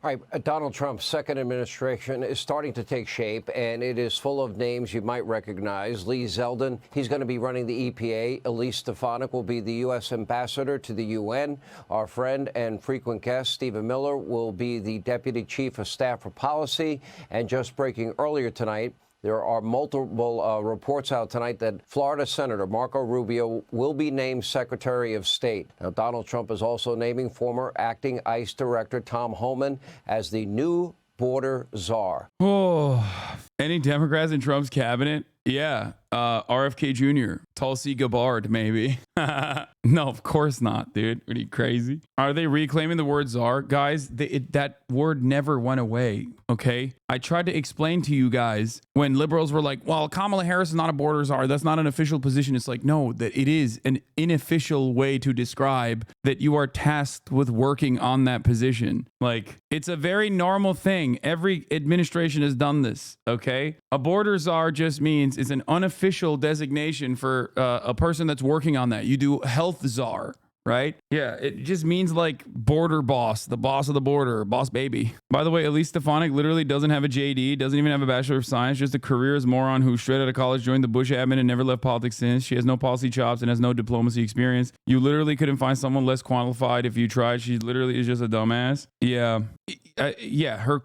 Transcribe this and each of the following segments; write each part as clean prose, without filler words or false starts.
All right, Donald Trump's second administration is starting to take shape, and it is full of names you might recognize. Lee Zeldin, he's going to be running the EPA. Elise Stefanik will be the U.S. ambassador to the UN. Our friend and frequent guest, Stephen Miller, will be the deputy chief of staff for policy. And just breaking earlier tonight, there are multiple reports out tonight that Florida Senator Marco Rubio will be named Secretary of State. Now, Donald Trump is also naming former acting ICE Director Tom Homan as the new border czar. Oh, any Democrats in Trump's cabinet? Yeah. RFK Jr., Tulsi Gabbard, maybe. No, of course not, dude. Are you crazy? Are they reclaiming the word czar? Guys, that word never went away, okay? I tried to explain to you guys when liberals were like, well, Kamala Harris is not a border czar. That's not an official position. It's like, no, that it is an unofficial way to describe that you are tasked with working on that position. Like, it's a very normal thing. Every administration has done this, okay? A border czar just means it's an unofficial designation for a person that's working on that. You do health czar, right? Yeah, it just means like border boss, the boss of the border, boss baby. By the way, Elise Stefanik literally doesn't have a JD, doesn't even have a Bachelor of Science, just a careerist moron who straight out of college joined the Bush admin and never left politics since. She has no policy chops and has no diplomacy experience. You literally couldn't find someone less qualified if you tried. She literally is just a dumbass. Yeah. Yeah, her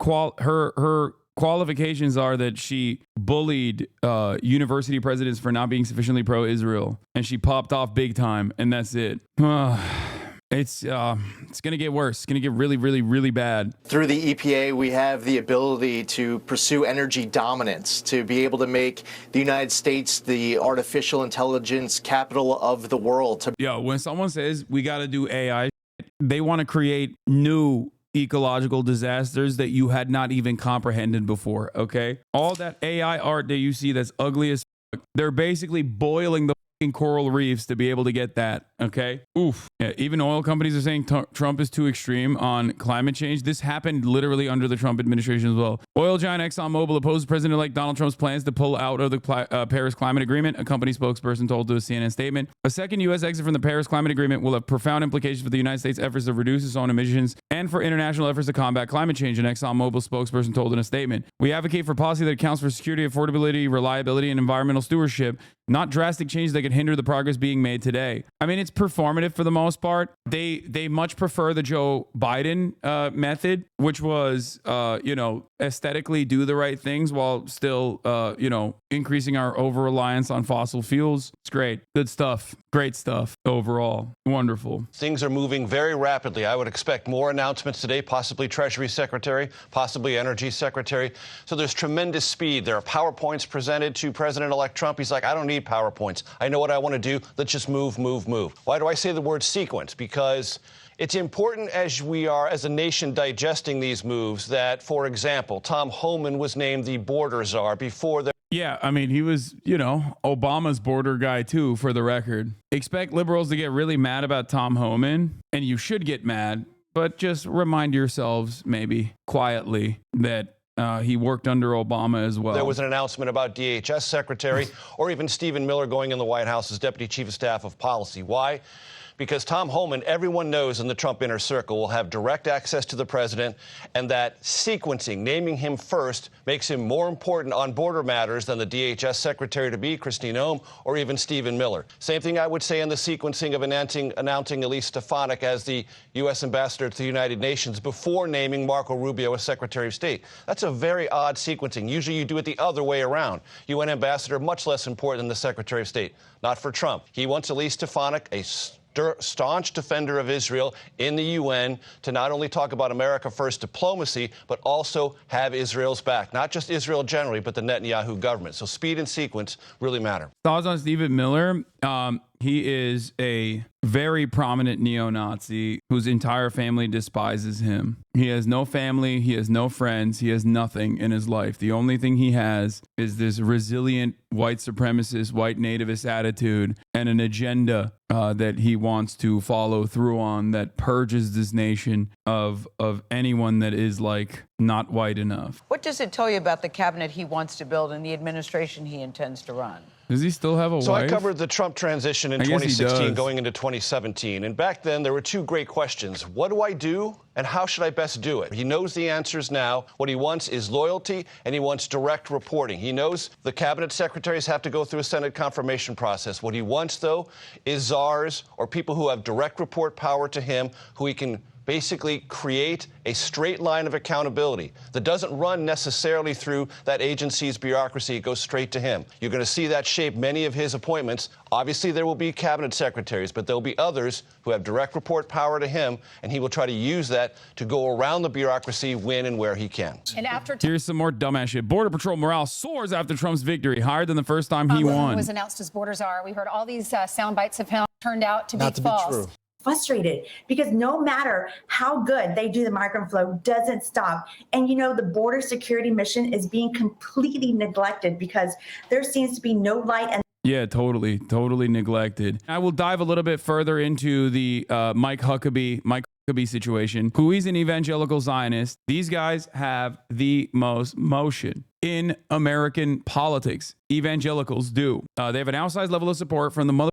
qualifications are that she bullied university presidents for not being sufficiently pro-Israel, and she popped off big time, and that's it. It's going to get worse. It's going to get really, really, really bad. Through the EPA, we have the ability to pursue energy dominance, to be able to make the United States the artificial intelligence capital of the world. Yo, when someone says we got to do AI, they want to create new ecological disasters that you had not even comprehended before, okay? All that AI art that you see that's ugly as fuck, they're basically boiling the fucking coral reefs to be able to get that, okay? Oof. Yeah, even oil companies are saying Trump is too extreme on climate change. This happened literally under the Trump administration as well. Oil giant ExxonMobil opposed President-elect Donald Trump's plans to pull out of the Paris Climate Agreement, a company spokesperson told to a CNN statement. A second U.S. exit from the Paris Climate Agreement will have profound implications for the United States' efforts to reduce its own emissions and for international efforts to combat climate change, an ExxonMobil spokesperson told in a statement. We advocate for policy that accounts for security, affordability, reliability, and environmental stewardship, not drastic changes that could hinder the progress being made today. I mean, it's performative for the most part. They much prefer the Joe Biden method, which was, aesthetically do the right things while still, increasing our over-reliance on fossil fuels. It's great. Good stuff. Great stuff overall. Wonderful. Things are moving very rapidly. I would expect more announcements today, possibly Treasury Secretary, possibly Energy Secretary. So there's tremendous speed. There are PowerPoints presented to President-elect Trump. He's like, I don't need PowerPoints. I know what I want to do. Let's just move. Why do I say the word sequence? Because it's important as we are, as a nation, digesting these moves that, for example, Tom Homan was named the border czar before the... Yeah, I mean, he was, Obama's border guy, too, for the record. Expect liberals to get really mad about Tom Homan, and you should get mad, but just remind yourselves, maybe quietly, that he worked under Obama as well. There was an announcement about DHS Secretary or even Stephen Miller going in the White House as Deputy Chief of Staff of Policy. Why? Because Tom Homan, everyone knows in the Trump inner circle, will have direct access to the president, and that sequencing, naming him first, makes him more important on border matters than the DHS Secretary-to-be, Christine Ohm, or even Stephen Miller. Same thing I would say in the sequencing of announcing Elise Stefanik as the U.S. ambassador to the United Nations before naming Marco Rubio as Secretary of State. That's a very odd sequencing. Usually you do it the other way around. UN ambassador, much less important than the Secretary of State. Not for Trump. He wants Elise Stefanik, a staunch defender of Israel in the UN, to not only talk about America First diplomacy, but also have Israel's back. Not just Israel generally, but the Netanyahu government. So speed and sequence really matter. Thoughts on Stephen Miller? He is a very prominent neo-Nazi whose entire family despises him. He has no family. He has no friends. He has nothing in his life. The only thing he has is this resilient white supremacist, white nativist attitude and an agenda that he wants to follow through on that purges this nation of anyone that is like not white enough. What does it tell you about the cabinet he wants to build and the administration he intends to run? Does he still have a So wife? I covered the Trump transition in I guess he 2016 does. going into 2017. And back then, there were two great questions. What do I do, and how should I best do it? He knows the answers now. What he wants is loyalty, and he wants direct reporting. He knows the cabinet secretaries have to go through a Senate confirmation process. What he wants, though, is czars or people who have direct report power to him, who he can basically create a straight line of accountability that doesn't run necessarily through that agency's bureaucracy. It goes straight to him. You're going to see that shape many of his appointments. Obviously, there will be cabinet secretaries, but there'll be others who have direct report power to him, and he will try to use that to go around the bureaucracy when and where he can. And after Here's some more dumbass shit. Border Patrol morale soars after Trump's victory, higher than the first time he won. was announced as border czar, we heard all these sound bites of him turned out to be Not to be false. true. Frustrated because no matter how good they do the migrant flow doesn't stop. And you know, the border security mission is being completely neglected because there seems to be no light and Yeah, totally neglected. I will dive a little bit further into the Mike Huckabee situation, who is an evangelical Zionist. These guys have the most motion in American politics. Evangelicals do. They have an outsized level of support from the motherfucking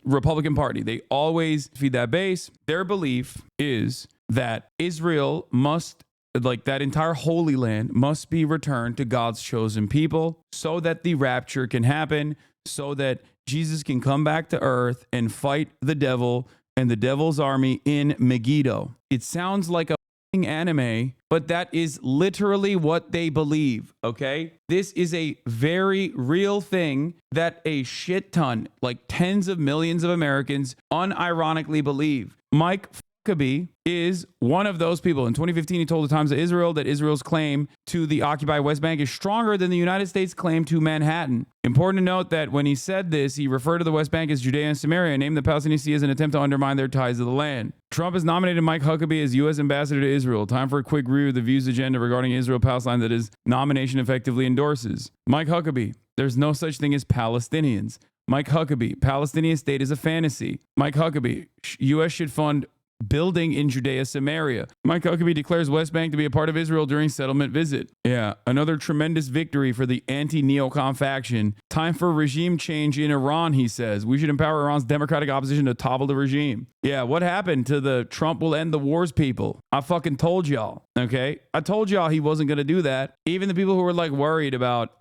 Republican Party. They always feed that base. Their belief is that Israel must, like that entire Holy Land, must be returned to God's chosen people so that the rapture can happen, so that Jesus can come back to earth and fight the devil and the devil's army in Megiddo. It sounds like a anime, but that is literally what they believe, okay? This is a very real thing that a shit ton, like tens of millions of Americans unironically believe. Mike Huckabee is one of those people. In 2015, he told the Times of Israel that Israel's claim to the occupied West Bank is stronger than the United States' claim to Manhattan. Important to note that when he said this, he referred to the West Bank as Judea and Samaria and named the Palestinian Sea as an attempt to undermine their ties to the land. Trump has nominated Mike Huckabee as U.S. ambassador to Israel. Time for a quick review of the views agenda regarding Israel-Palestine that his nomination effectively endorses. Mike Huckabee, there's no such thing as Palestinians. Mike Huckabee, Palestinian state is a fantasy. Mike Huckabee, U.S. should fund building in Judea, Samaria. Mike Huckabee declares West Bank to be a part of Israel during settlement visit. Yeah, another tremendous victory for the anti-neocon faction. Time for regime change in Iran, he says. We should empower Iran's democratic opposition to topple the regime. Yeah, what happened to the Trump will end the wars people? I fucking told y'all, okay? I told y'all he wasn't going to do that. Even the people who were like worried about,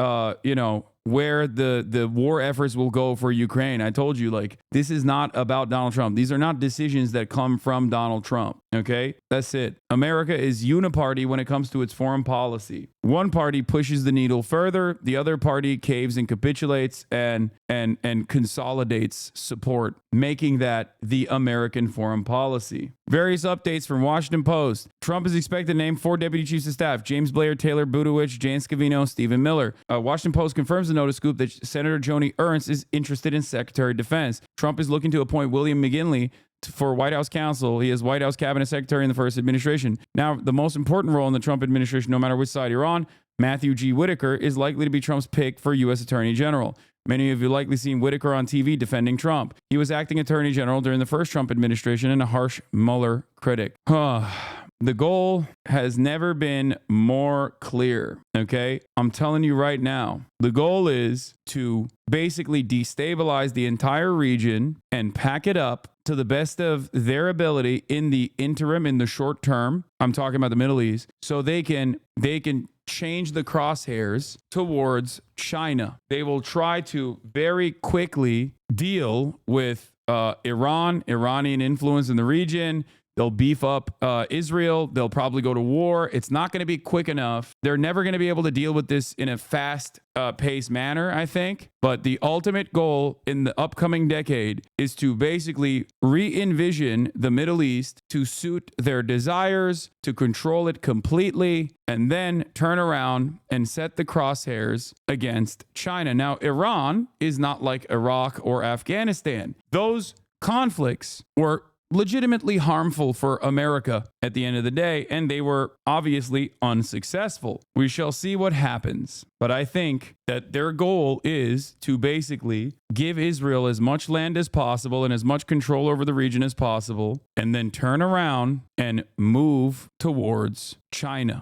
where the war efforts will go for Ukraine. I told you, like, this is not about Donald Trump. These are not decisions that come from Donald Trump. Okay, that's it. America is uniparty when it comes to its foreign policy. One party pushes the needle further, the other party caves and capitulates and consolidates support, making that the American foreign policy. Various updates from Washington Post. Trump is expected to name 4 deputy chiefs of staff: James Blair, Taylor Budowich, Jan Scavino, Stephen Miller. Washington Post confirms the notice scoop that Senator Joni Ernst is interested in Secretary of Defense. Trump is looking to appoint William McGinley for White House counsel. He is White House cabinet secretary in the first administration. Now, the most important role in the Trump administration, no matter which side you're on, Matthew G. Whitaker, is likely to be Trump's pick for U.S. Attorney General. Many of you likely seen Whitaker on TV defending Trump. He was acting Attorney General during the first Trump administration and a harsh Mueller critic. The goal has never been more clear, okay? I'm telling you right now, the goal is to basically destabilize the entire region and pack it up to the best of their ability in the interim, in the short term. I'm talking about the Middle East, so they can change the crosshairs towards China. They will try to very quickly deal with Iranian influence in the region. They'll beef up Israel. They'll probably go to war. It's not going to be quick enough. They're never going to be able to deal with this in a fast-paced manner, I think. But the ultimate goal in the upcoming decade is to basically re-envision the Middle East to suit their desires, to control it completely, and then turn around and set the crosshairs against China. Now, Iran is not like Iraq or Afghanistan. Those conflicts were legitimately harmful for America at the end of the day, and they were obviously unsuccessful. We shall see what happens. But I think that their goal is to basically give Israel as much land as possible and as much control over the region as possible, and then turn around and move towards China.